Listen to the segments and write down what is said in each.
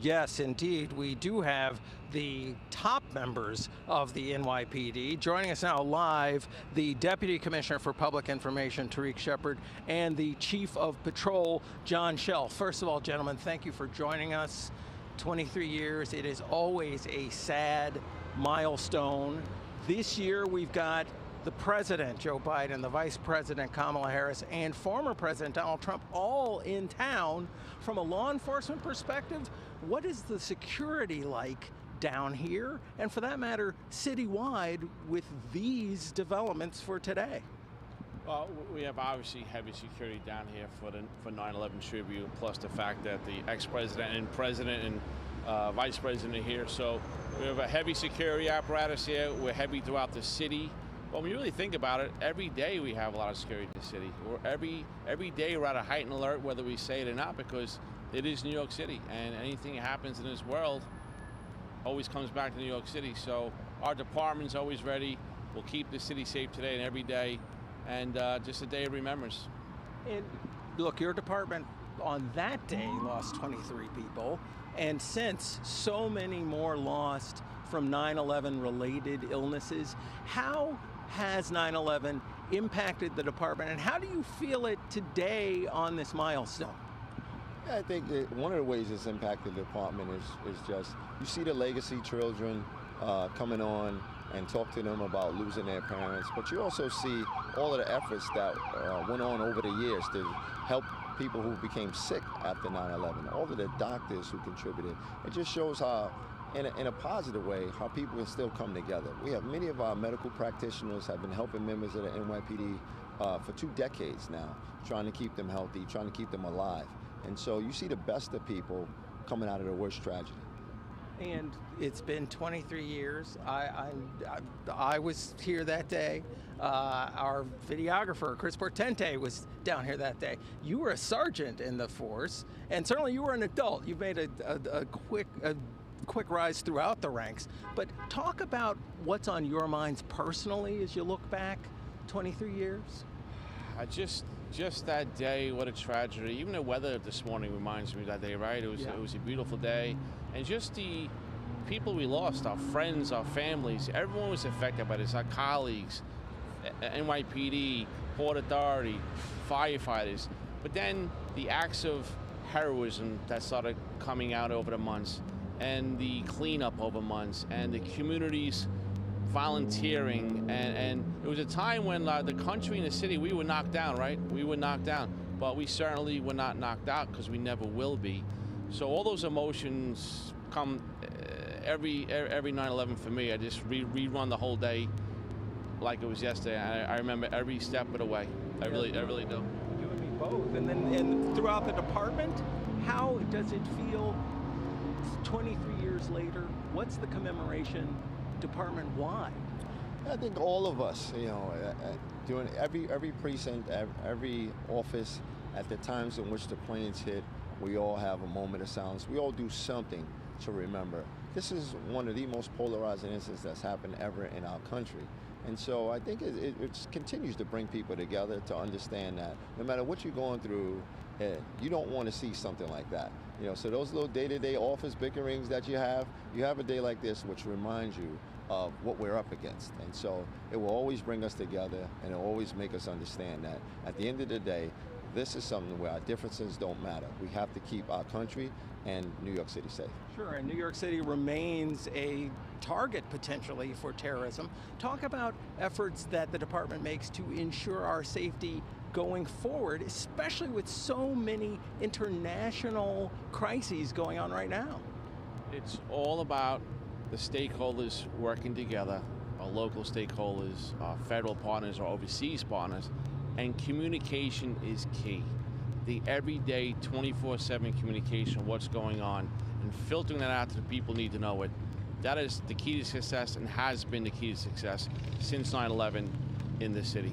Yes, indeed. We do have the top members of the NYPD. Joining us now live, the Deputy Commissioner for Public Information, Tarik Sheppard, and the Chief of Patrol, Chell. First of all, gentlemen, thank you for joining us. 23 years, it is always a sad milestone. This year we've got the President, Joe Biden, the Vice President, Kamala Harris, and former President Donald Trump all in town. From a law enforcement perspective, what is the security like down here, and for that matter, citywide, with these developments for today? Well, we have obviously heavy security down here for 9/11 tribute, plus the fact that the ex-president and president and vice president are here. So we have a heavy security apparatus here. We're heavy throughout the city. Well, when you really think about it, every day we have a lot of security in the city. Every day we're at a heightened alert, whether we say it or not, because it is New York City, and anything that happens in this world always comes back to New York City. So our department's always ready. We'll keep the city safe today and every day, and just a day of remembrance. And look, your department on that day lost 23 people, and since, so many more lost from 9/11 related illnesses. How has 9/11 impacted the department, and how do you feel it today on this milestone? Yeah, I think that one of the ways it's impacted the department is just, you see the legacy children coming on and talk to them about losing their parents, but you also see all of the efforts that went on over the years to help people who became sick after 9/11, all of the doctors who contributed. It just shows how, in a positive way, how people can still come together. We have many of our medical practitioners have been helping members of the NYPD for 2 decades now, trying to keep them healthy, trying to keep them alive. And so you see the best of people coming out of the worst tragedy. And it's been 23 years. I was here that day. Our videographer, Chris Portente, was down here that day. You were a sergeant in the force, and certainly you were an adult. You've made a quick rise throughout the ranks. But talk about what's on your minds personally as you look back 23 years. Just that day, what a tragedy. Even the weather this morning reminds me of that day, right? It was a beautiful day. And just the people we lost, our friends, our families, everyone was affected by this, our colleagues, NYPD, Port Authority, firefighters. But then the acts of heroism that started coming out over the months, and the cleanup over months, and the communities volunteering, and it was a time when the country and the city, we were knocked down, right? We were knocked down, but we certainly were not knocked out, because we never will be. So all those emotions come every 9/11 for me. I just rerun the whole day like it was yesterday. I remember every step of the way. I really do. You and me both. And throughout the department, how does it feel 23 years later? What's the commemoration department-wide? I think all of us, doing every precinct, every office, at the times in which the planes hit, we all have a moment of silence. We all do something to remember. This is one of the most polarizing incidents that's happened ever in our country. And so I think it continues to bring people together to understand that no matter what you're going through, you don't want to see something like that. So those little day-to-day office bickerings that you have a day like this which reminds you of what we're up against. And so it will always bring us together, and it will always make us understand that at the end of the day, this is something where our differences don't matter. We have to keep our country and New York City safe. Sure, and New York City remains a target potentially for terrorism. Talk about efforts that the department makes to ensure our safety going forward, especially with so many international crises going on right now. It's all about the stakeholders working together, our local stakeholders, our federal partners, our overseas partners, and communication is key. The everyday 24/7 communication, what's going on, and filtering that out to the people who need to know it. That is the key to success, and has been the key to success since 9/11 in this city.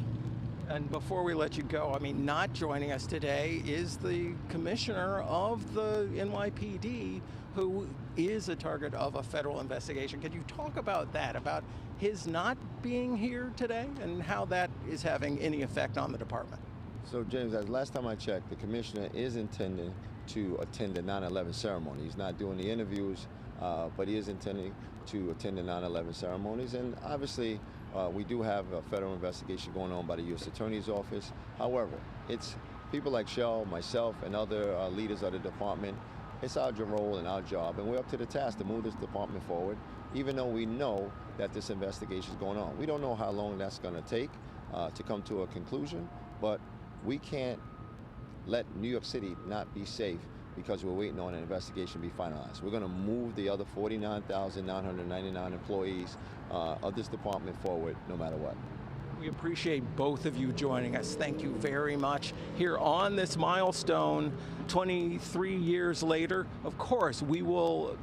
And before we let you go, not joining us today is the commissioner of the NYPD, who is a target of a federal investigation. Could you talk about that, about his not being here today, and how that is having any effect on the department? So James, as last time I checked, the commissioner is intending to attend the 9/11 ceremony. He's not doing the interviews, but he is intending to attend the 9/11 ceremonies. And obviously, we do have a federal investigation going on by the U.S. Attorney's Office. However, it's people like Chell, myself, and other leaders of the department. It's our role and our job, and we're up to the task to move this department forward, even though we know that this investigation is going on. We don't know how long that's going to take to come to a conclusion, but we can't let New York City not be safe because we're waiting on an investigation to be finalized. We're going to move the other 49,999 employees of this department forward no matter what. We appreciate both of you joining us. Thank you very much. Here on this milestone, 23 years later, of course, we will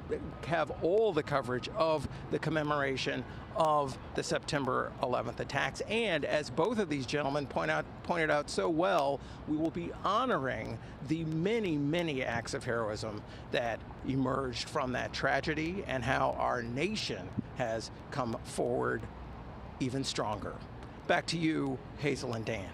have all the coverage of the commemoration of the September 11th attacks. And as both of these gentlemen pointed out so well, we will be honoring the many, many acts of heroism that emerged from that tragedy and how our nation has come forward even stronger. Back to you, Hazel and Dan.